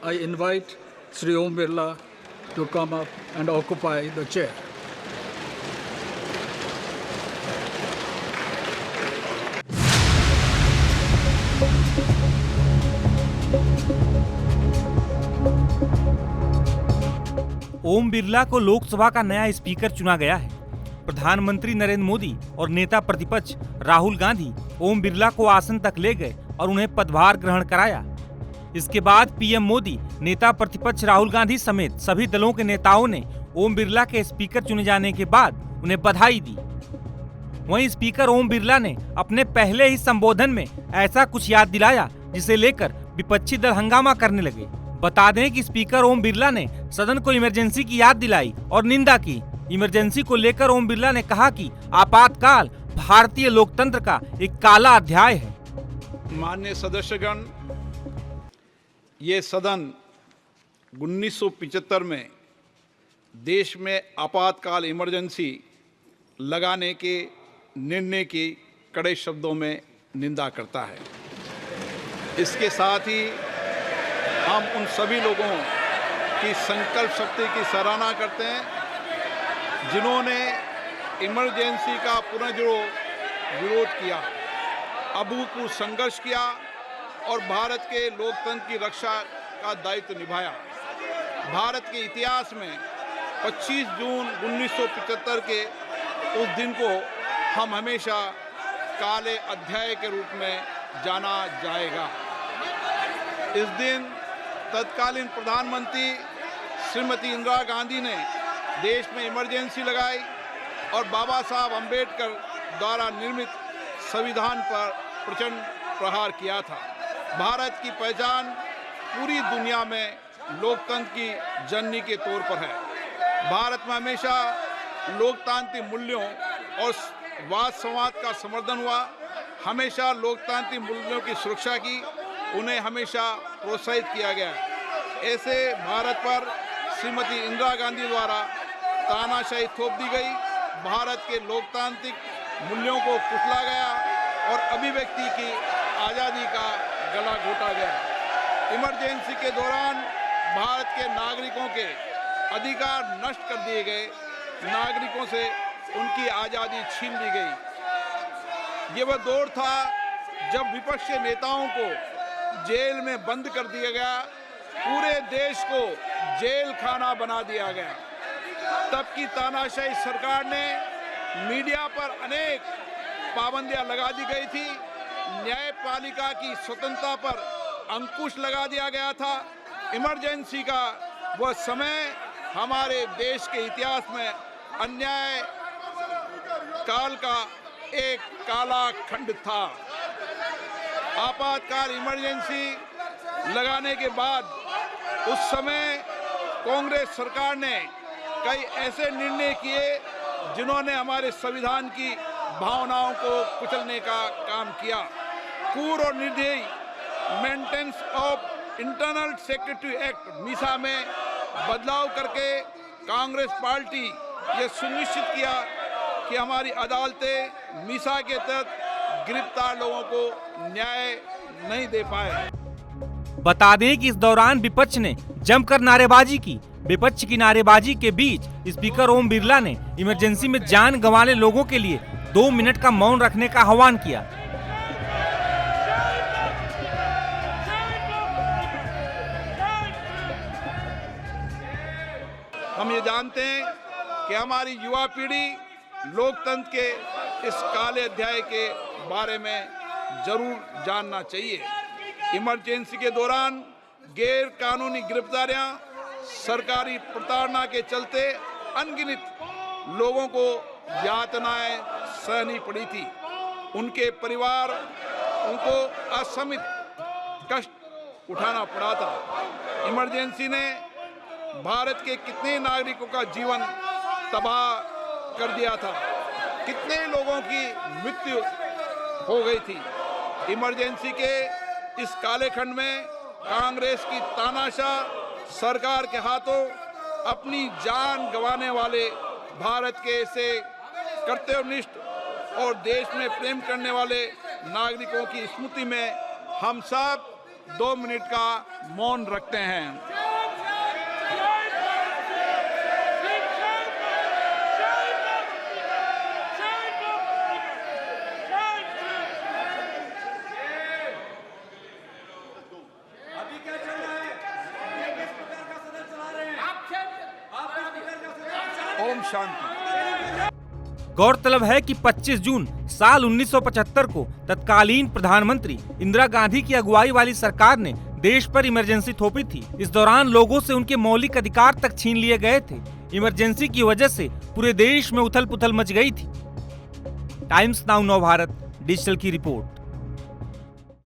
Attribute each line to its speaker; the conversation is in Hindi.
Speaker 1: I invite Sri Om Birla to come up and occupy the chair.
Speaker 2: Om Birla को लोकसभा का नया स्पीकर चुना गया है। प्रधानमंत्री नरेंद्र मोदी और नेता प्रतिपक्ष राहुल गांधी ओम बिरला को आसन तक ले गए और उन्हें पदभार ग्रहण कराया। इसके बाद पीएम मोदी, नेता प्रतिपक्ष राहुल गांधी समेत सभी दलों के नेताओं ने ओम बिरला के स्पीकर चुने जाने के बाद उन्हें बधाई दी। वहीं स्पीकर ओम बिरला ने अपने पहले ही संबोधन में ऐसा कुछ याद दिलाया जिसे लेकर विपक्षी दल हंगामा करने लगे। बता दें कि स्पीकर ओम बिरला ने सदन को इमरजेंसी की याद दिलाई और निंदा की। इमरजेंसी को लेकर ओम बिरला ने कहा कि आपातकाल भारतीय लोकतंत्र का एक काला अध्याय है।
Speaker 3: माननीय सदस्यगण, ये सदन 1975 में देश में आपातकाल इमरजेंसी लगाने के निर्णय की कड़े शब्दों में निंदा करता है। इसके साथ ही हम उन सभी लोगों की संकल्प शक्ति की सराहना करते हैं जिन्होंने इमरजेंसी का पुनर्विरोध विरोध किया, अभूतपूर्व संघर्ष किया और भारत के लोकतंत्र की रक्षा का दायित्व निभाया। भारत के इतिहास में 25 जून 1975 के उस दिन को हम हमेशा काले अध्याय के रूप में जाना जाएगा। इस दिन तत्कालीन प्रधानमंत्री श्रीमती इंदिरा गांधी ने देश में इमरजेंसी लगाई और बाबा साहब अम्बेडकर द्वारा निर्मित संविधान पर प्रचंड प्रहार किया था। भारत की पहचान पूरी दुनिया में लोकतंत्र की जननी के तौर पर है। भारत में हमेशा लोकतांत्रिक मूल्यों और वाद संवाद का समर्थन हुआ, हमेशा लोकतांत्रिक मूल्यों की सुरक्षा की, उन्हें हमेशा प्रोत्साहित किया गया। ऐसे भारत पर श्रीमती इंदिरा गांधी द्वारा तानाशाही थोप दी गई, भारत के लोकतांत्रिक मूल्यों को कुचला गया और अभिव्यक्ति की आज़ादी का गला घोटा गया। इमरजेंसी के दौरान भारत के नागरिकों के अधिकार नष्ट कर दिए गए, नागरिकों से उनकी आज़ादी छीन ली गई। ये वह दौर था जब विपक्ष के नेताओं को जेल में बंद कर दिया गया, पूरे देश को जेल खाना बना दिया गया। तब की तानाशाही सरकार ने मीडिया पर अनेक पाबंदियां लगा दी गई थी, न्यायपालिका की स्वतंत्रता पर अंकुश लगा दिया गया था। इमरजेंसी का वह समय हमारे देश के इतिहास में अन्याय काल का एक काला खंड था। आपातकाल इमरजेंसी लगाने के बाद उस समय कांग्रेस सरकार ने कई ऐसे निर्णय किए जिन्होंने हमारे संविधान की भावनाओं को कुचलने का काम किया। पूर्व और निर्दयी maintenance of internal secretary act Misa में बदलाव करके कांग्रेस पार्टी ये सुनिश्चित किया कि हमारी अदालतें मीसा के तहत गिरफ्तार लोगों को न्याय नहीं दे पाए।
Speaker 2: बता दें कि इस दौरान विपक्ष ने जमकर नारेबाजी की। विपक्ष की नारेबाजी के बीच स्पीकर ओम बिरला ने इमरजेंसी में जान गंवाने लोगों के लिए 2 मिनट का मौन रखने का आह्वान किया।
Speaker 3: हम ये जानते हैं कि हमारी युवा पीढ़ी लोकतंत्र के इस काले अध्याय के बारे में जरूर जानना चाहिए। इमरजेंसी के दौरान गैर कानूनी गिरफ्तारियां, सरकारी प्रताड़ना के चलते अनगिनत लोगों को यातनाएं सहनी पड़ी थी। उनके परिवार उनको असमित कष्ट उठाना पड़ा था। इमरजेंसी ने भारत के कितने नागरिकों का जीवन तबाह कर दिया था, कितने लोगों की मृत्यु हो गई थी। इमरजेंसी के इस काले खंड में कांग्रेस की तानाशाह सरकार के हाथों अपनी जान गंवाने वाले भारत के ऐसे कर्तव्यनिष्ठ और देश में प्रेम करने वाले नागरिकों की स्मृति में हम सब 2 मिनट का मौन रखते हैं। ओम शांति।
Speaker 2: गौरतलब है कि 25 जून साल 1975 को तत्कालीन प्रधानमंत्री इंदिरा गांधी की अगुवाई वाली सरकार ने देश पर इमरजेंसी थोपी थी। इस दौरान लोगों से उनके मौलिक अधिकार तक छीन लिए गए थे। इमरजेंसी की वजह से पूरे देश में उथल पुथल मच गई थी। टाइम्स नाउ नव भारत डिजिटल की रिपोर्ट।